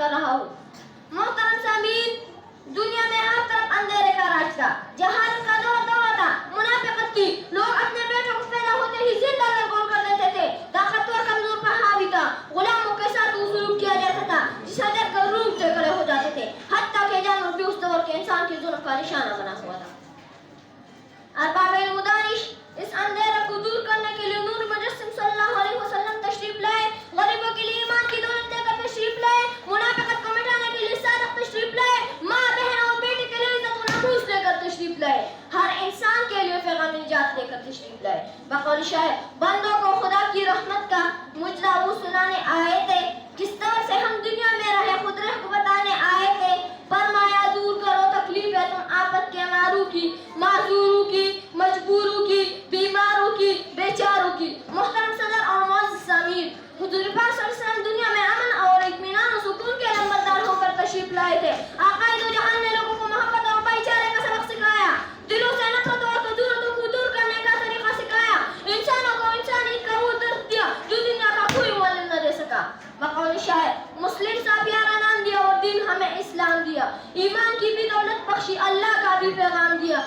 کر رہا ہوں۔ محترم سامعین، دنیا میں ہر طرف اندھیرے کا راج تھا، جہالت کا دور تھا، منافقت کی، لوگ اپنے بیٹوں کو پیدا ہوتے ہی زندہ گرگون کر دیتے تھے، طاقتور کمزور پر حاوی تھا، غلاموں کے ساتھ سلوک کیا جاتا تھا جسے دیکھ کر روٹتے کھڑے ہو جاتے تھے، حتیٰ کہ جانور بھی اس دور کے انسان کی ظلم کا نشانہ بنا ہوا تھا۔ ارباب علم و دانش اس اندھیرے کو دور کرنے کے لیے نور مجسم صلی اللہ علیہ وسلم تشریف لائے، غریبوں کے لیے ایمان کی دولت دے کر تشریف لائے، منافقت کو مٹانے کے لیے صادق تشریف لائے، ماں بہن اور بیٹے کے لیے عزت و ناموس لے کر تشریف لائے، ہر انسان کے لیے پیغام نجات لے کر تشریف لائے۔ بقول شاعر، بندوں کو خدا کی رحمت کا مجزا وہ سنانے آئے تھے، جس طرح سے ہم دنیا میں رہے خود رہ کو بتانے آئے تھے، فرمایا دور کرو تکلیفیں تم آفت کے ماروں کی، معذوروں کی، مجبوروں کی، بیماروں کی، بیچاروں کی۔ محترم صدر اور معزز سامعین، حضور پاک صلی اللہ علیہ وسلم دنیا میں امن اور اطمینان و سکون کے نمبردار ہو کر تشریف لائے تھے۔ آقا دو جہان نے لوگوں کو محبت اور بھائی چارے کا سبق سکھایا، دلوں سے نفرت اور کدورتوں کو دور کرنے کا طریقہ سکھایا، انسانوں کو انسانیت کا وہ درد دیا جو دنیا کا کوئی معلم نہ دے سکا۔ بقول شاعر، مسلم سا پیارا نام دیا اور دین ہمیں اسلام دیا، ایمان کی بھی دولت بخشی، اللہ کا بھی پیغام دیا۔